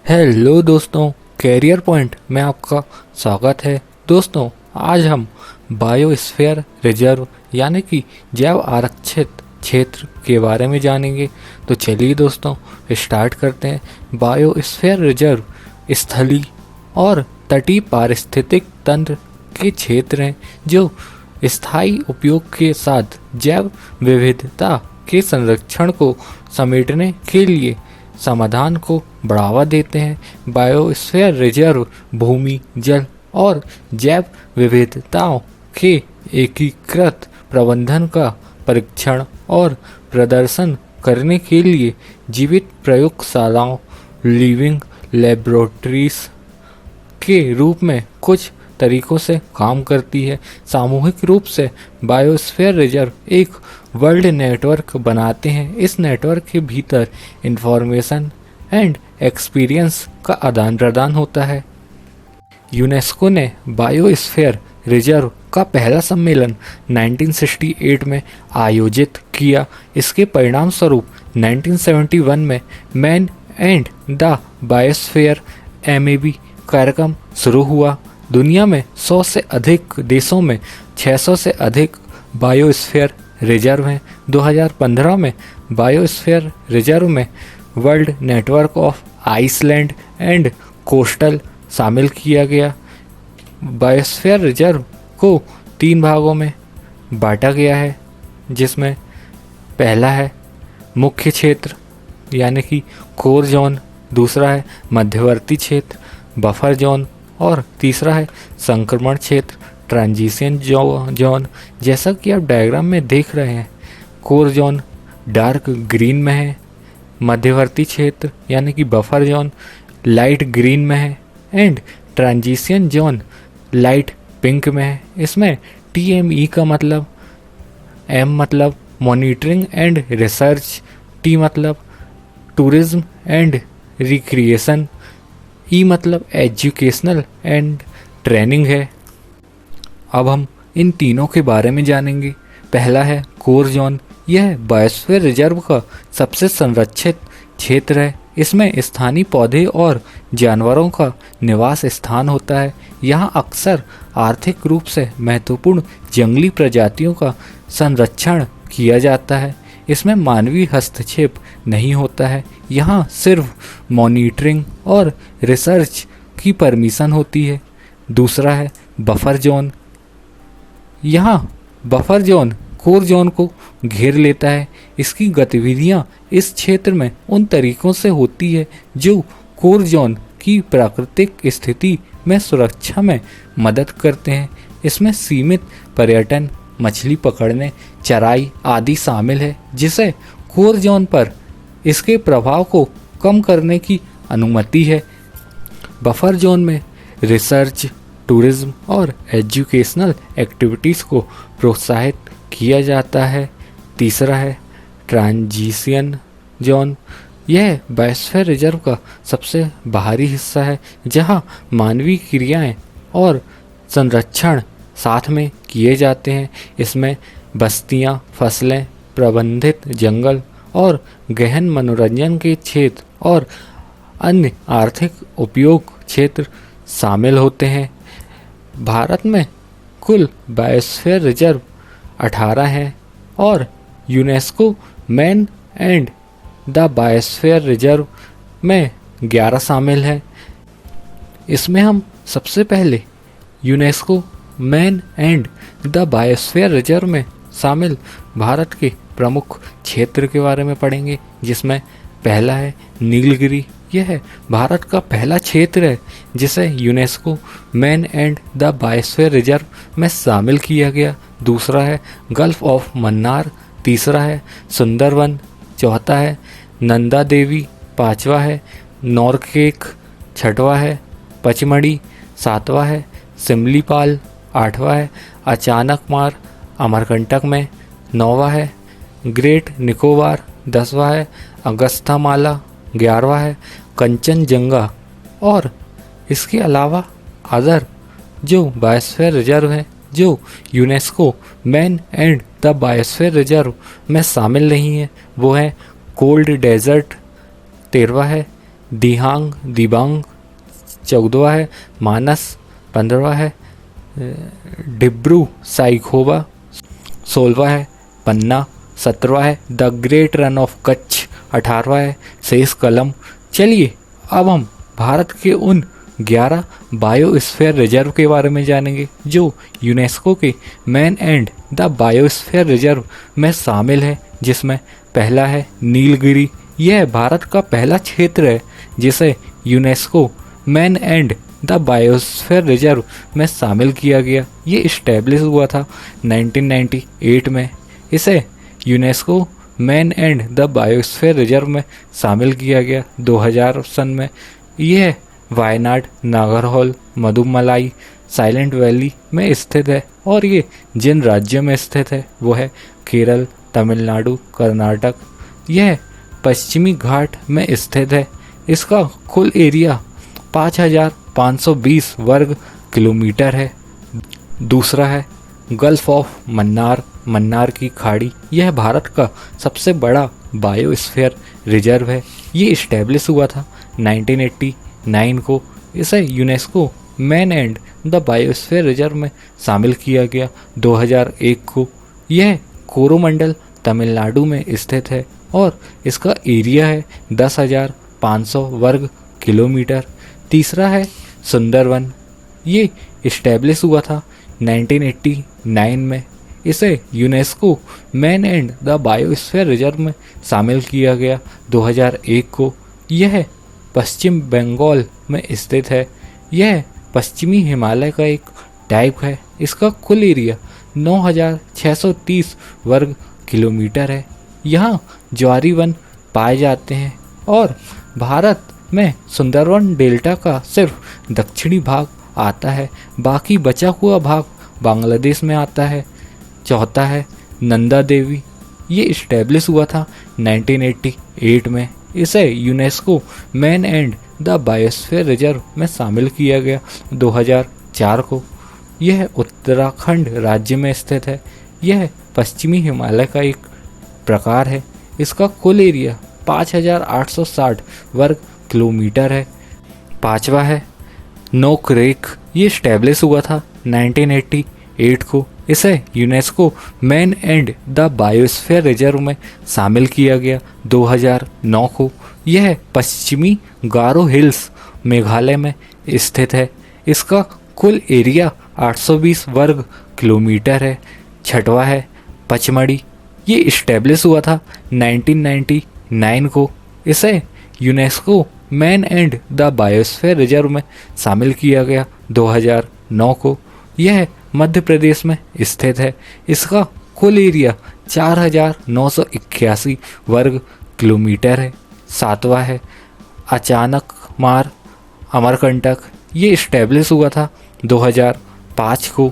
Hello दोस्तों, career point में आपका स्वागत है। दोस्तों, आज हम बायोस्फीयर रिजर्व यानी कि जैव आरक्षित क्षेत्र के बारे में जानेंगे। तो चलिए दोस्तों स्टार्ट करते हैं। बायोस्फीयर रिजर्व स्थलीय और तटीय पारिस्थितिक तंत्र के क्षेत्र हैं जो स्थायी उपयोग के साथ जैव विविधता के संरक्षण को समेटने के लिए समाधान को बढ़ावा देते हैं। बायोस्फीयर रिजर्व भूमि, जल और जैव विविधताओं के एकीकृत प्रबंधन का परीक्षण और प्रदर्शन करने के लिए जीवित प्रयोगशालाओं लिविंग लेबोरेटरीज के रूप में कुछ तरीकों से काम करती है। सामूहिक रूप से बायोस्फीयर रिजर्व एक वर्ल्ड नेटवर्क बनाते हैं। इस नेटवर्क के भीतर इंफॉर्मेशन एंड एक्सपीरियंस का आदान प्रदान होता है। यूनेस्को ने बायोस्फीयर रिजर्व का पहला सम्मेलन 1968 में आयोजित किया। इसके परिणाम स्वरूप 1971 में man and the biosphere MAB कार्यक्रम शुरू हुआ। दुनिया में 100 से अधिक देशों में 600 से अधिक बायोस्फीयर रिजर्व हैं। 2015 में बायोस्फीयर रिजर्व में world network of island and coastal शामिल किया गया। बायोस्फीयर रिजर्व को 3 भागों में बांटा गया है, जिसमें पहला है मुख्य क्षेत्र यानी कि कोर जोन, दूसरा है मध्यवर्ती क्षेत्र बफर जोन और तीसरा है संक्रमण क्षेत्र ट्रांजिशन जोन। जैसा कि आप डायग्राम में देख रहे हैं, कोर जोन डार्क ग्रीन में है, मध्यवर्ती क्षेत्र यानी कि बफर जोन लाइट ग्रीन में है and transition zone light pink में है। इसमें TME का मतलब, M मतलब मॉनिटरिंग एंड रिसर्च, T मतलब टूरिज्म एंड रिक्रिएशन, E मतलब एजुकेशनल एंड ट्रेनिंग है। अब हम इन तीनों के बारे में जानेंगे। पहला है कोर जोन। यह बायोस्फीयर रिजर्व का सबसे संरक्षित क्षेत्र है। इसमें स्थानीय पौधे और जानवरों का निवास स्थान होता है। यहाँ अक्सर आर्थिक रूप से महत्वपूर्ण जंगली प्रजातियों का संरक्षण किया जाता है। इसमें मानवीय हस्तक्षेप नहीं होता है। यहाँ सिर्फ मॉनिटरिंग और रिसर्च की परमिशन होती है। दूसरा है बफर जोन। यहाँ बफर जोन कोर जोन को घेर लेता है। इसकी गतिविधियाँ इस क्षेत्र में उन तरीकों से होती है जो कोर जोन की प्राकृतिक स्थिति में सुरक्षा में मदद करते हैं। इसमें सीमित पर्यटन, मछली पकड़ने, चराई आदि शामिल है, जिसे कोर जोन पर इसके प्रभाव को कम करने की अनुमति है। बफर जोन में रिसर्च, टूरिज्म और एजुकेशनल एक्टिविटीज़ को प्रोत्साहित किया जाता है। तीसरा है ट्रांजिशन जोन। यह बायोस्फीयर रिजर्व का सबसे बाहरी हिस्सा है, जहां मानवीय क्रियाएं और संरक्षण साथ में किए जाते हैं। इसमें बस्तियां, फसलें, प्रबंधित जंगल और गहन मनोरंजन के क्षेत्र और अन्य आर्थिक उपयोग क्षेत्र शामिल होते हैं। भारत में कुल बायोस्फीयर रिजर्व 18 हैं और UNESCO man and the biosphere reserve में 11 शामिल हैं। इसमें हम सबसे पहले UNESCO man and the biosphere reserve में शामिल भारत के प्रमुख क्षेत्र के बारे में पढ़ेंगे, जिसमें पहला है नीलगिरी। यह भारत का पहला क्षेत्र है जिसे UNESCO man and the biosphere reserve में शामिल किया गया। दूसरा है गल्फ ऑफ मन्नार, तीसरा है सुंदरवन, चौथा है नंदा देवी, पांचवा है नॉरकेक, छठवा है पचमढ़ी, सातवां है सिमलीपाल, आठवां है अचानकमार अमरकंटक में, नौवां है ग्रेट निकोबार, 10वां है अगस्थामाला, 11वां है कंचनजंगा और इसके अलावा अदर जो बायोस्फीयर रिजर्व है जो UNESCO man and the biosphere reserve में शामिल नहीं है, वो है कोल्ड डेजर्ट, 13वां है दिहांग दिबांग 14वां है, मानस 15वां है, डिब्रू साइखोवा 16वां है, पन्ना 17वां है, the great Rann of Kutch 18वां है, शेष कलम। चलिए अब हम भारत के उन 11 बायोस्फीयर रिजर्व के बारे में जानेंगे जो यूनेस्को के man and the biosphere reserve में शामिल है, जिसमें पहला है नीलगिरी। यह भारत का पहला क्षेत्र है जिसे UNESCO man and the biosphere reserve में शामिल किया गया। ये इस्टेब्लिश हुआ था 1998 में। इसे UNESCO man and the biosphere reserve में शामिल किया गया 2000 सन में। यह वायनाड, नागरहोल, मदुमलाई, साइलेंट वैली में स्थित है और ये जिन राज्यों में स्थित है वो है केरल, तमिलनाडु, कर्नाटक। यह पश्चिमी घाट में स्थित है। इसका कुल एरिया 5520 वर्ग किलोमीटर है। दूसरा है गल्फ ऑफ मन्नार, मन्नार की खाड़ी। यह भारत का सबसे बड़ा बायोस्फीयर रिजर्व है। ये इस्टेब्लिश हुआ था 1989 को। इसे UNESCO man and the biosphere reserve में शामिल किया गया 2001 को। यह कोरोमंडल तमिलनाडु में स्थित है और इसका एरिया है 10,500 वर्ग किलोमीटर। तीसरा है सुंदरवन। ये इस्टेब्लिश हुआ था 1989 में। इसे UNESCO man and the biosphere reserve में शामिल किया गया 2001 को। यह पश्चिम बंगाल में स्थित है। यह पश्चिमी हिमालय का एक टाइप है। इसका कुल एरिया 9,630 वर्ग किलोमीटर है। यहाँ ज्वारी वन पाए जाते हैं और भारत में सुंदरवन डेल्टा का सिर्फ दक्षिणी भाग आता है, बाकी बचा हुआ भाग बांग्लादेश में आता है। चौथा है नंदा देवी। ये इस्टेब्लिश हुआ था 1988 में। इसे UNESCO man and the biosphere reserve में शामिल किया गया 2004 को। यह उत्तराखंड राज्य में स्थित है। यह पश्चिमी हिमालय का एक प्रकार है। इसका कुल एरिया 5,860 वर्ग किलोमीटर है। पांचवा है नोकरेक। ये इस्टेब्लिश हुआ था 1988 को। इसे UNESCO man and the biosphere reserve में शामिल किया गया 2009 को। यह पश्चिमी गारो हिल्स मेघालय में स्थित है। इसका कुल एरिया 820 वर्ग किलोमीटर है। छठवा है पचमढ़ी। ये इस्टेब्लिश हुआ था 1999 को। इसे UNESCO man and the biosphere reserve में शामिल किया गया 2009 को। यह मध्य प्रदेश में स्थित है। इसका कुल एरिया 4,981 वर्ग किलोमीटर है। सातवां है अचानक मार अमरकंटक। ये इस्टेब्लिश हुआ था 2005 को।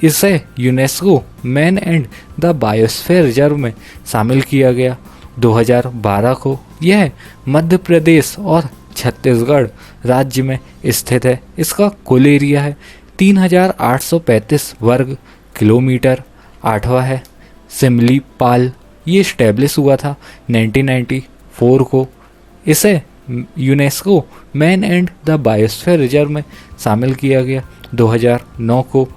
इसे UNESCO man and the biosphere reserve में शामिल किया गया 2012 को। यह मध्य प्रदेश और छत्तीसगढ़ राज्य में स्थित है। इसका कुल एरिया है 3,835 वर्ग किलोमीटर। आठवां है सिमलीपाल। ये इस्टेब्लिश हुआ था 1994 को। इसे UNESCO man and the biosphere reserve में शामिल किया गया 2009 को।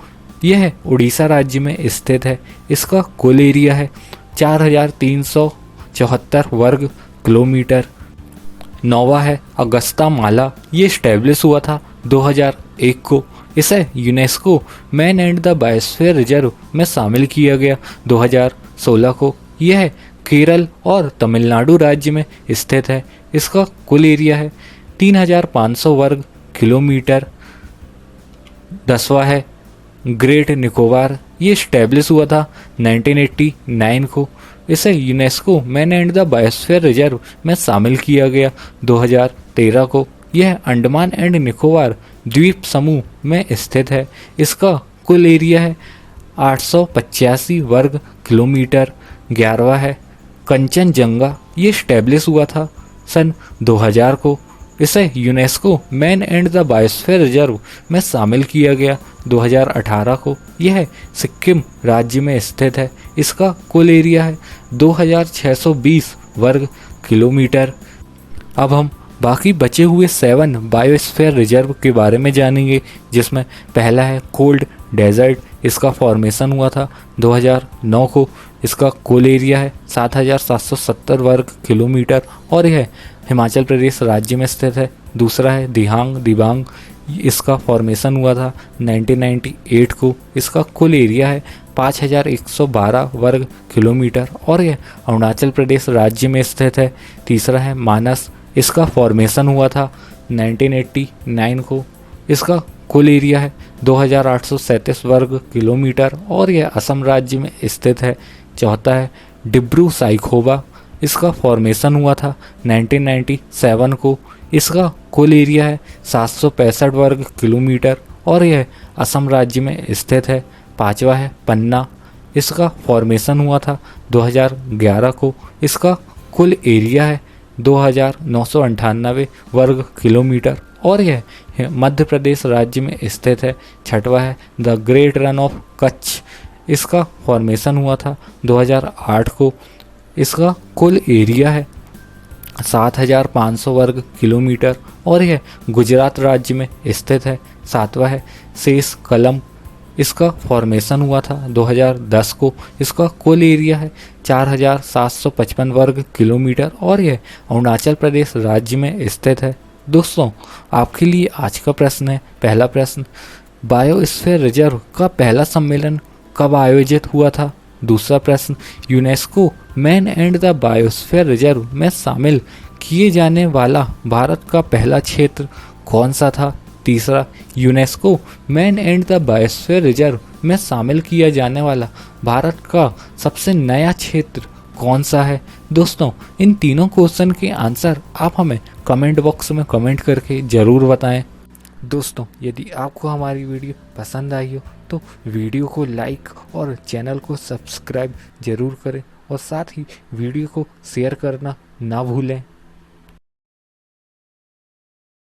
यह उड़ीसा राज्य में स्थित है। इसका कुल एरिया है 4,374 वर्ग किलोमीटर। नौवा है अगस्ता माला। ये इस्टेब्लिश हुआ था 2001 को। इसे UNESCO man and the biosphere reserve में शामिल किया गया 2016 को। यह केरल और तमिलनाडु राज्य में स्थित है। इसका कुल एरिया है 3,500 वर्ग किलोमीटर। 10वां है ग्रेट निकोबार। ये इस्टेब्लिश हुआ था 1989 को। इसे UNESCO man and the biosphere reserve में शामिल किया गया 2013 को। यह अंडमान एंड निकोबार द्वीप समूह में स्थित है। इसका कुल एरिया है 885 वर्ग किलोमीटर। 11वां है कंचनजंगा। ये इस्टेब्लिश हुआ था सन 2000 को। इसे UNESCO man and the biosphere reserve में शामिल किया गया 2018 को। यह सिक्किम राज्य में स्थित है। इसका कुल एरिया है 2,620 वर्ग किलोमीटर। अब हम बाकी बचे हुए 7 बायोस्फीयर रिजर्व के बारे में जानेंगे, जिसमें पहला है कोल्ड डेजर्ट। इसका फॉर्मेशन हुआ था 2009 को। इसका कुल एरिया है 7,770 वर्ग किलोमीटर और यह हिमाचल प्रदेश राज्य में स्थित है। दूसरा है दिबांग। इसका फॉर्मेशन हुआ था 1998 को। इसका कुल एरिया है 5,112 वर्ग किलोमीटर और यह अरुणाचल प्रदेश राज्य में स्थित है। तीसरा है मानस। इसका फॉर्मेशन हुआ था 1989 को। इसका कुल एरिया है 2,837 वर्ग किलोमीटर और यह असम राज्य में स्थित है। चौथा है डिब्रू साइखोवा। इसका फॉर्मेशन हुआ था 1997 को। इसका कुल एरिया है 765 वर्ग किलोमीटर और यह असम राज्य में स्थित है। पांचवा है पन्ना। इसका फॉर्मेशन हुआ था 2011 को। इसका कुल एरिया है 2,998 वर्ग किलोमीटर और यह मध्य प्रदेश राज्य में स्थित है। छठवा है the great Rann of Kutch. इसका फॉर्मेशन हुआ था 2008 को। इसका कुल एरिया है 7,500 वर्ग किलोमीटर और यह गुजरात राज्य में स्थित है। सातवां है शेष कलम। इसका फॉर्मेशन हुआ था 2010 को। इसका कुल एरिया है 4,755 वर्ग किलोमीटर और यह अरुणाचल प्रदेश राज्य में स्थित है। दोस्तों, आपके लिए आज का प्रश्न है। पहला प्रश्न, बायोस्फीयर रिजर्व का पहला सम्मेलन कब आयोजित हुआ था? दूसरा प्रश्न, UNESCO man and the biosphere reserve में शामिल किए जाने वाला भारत का पहला क्षेत्र कौन सा था? तीसरा, UNESCO man and the biosphere reserve में शामिल किया जाने वाला भारत का सबसे नया क्षेत्र कौन सा है? दोस्तों, इन तीनों क्वेश्चन के आंसर आप हमें कमेंट बॉक्स में कमेंट करके ज़रूर बताएं। दोस्तों, यदि आपको हमारी वीडियो पसंद आई हो तो वीडियो को लाइक और चैनल को सब्सक्राइब ज़रूर करें और साथ ही वीडियो को शेयर करना ना भूलें।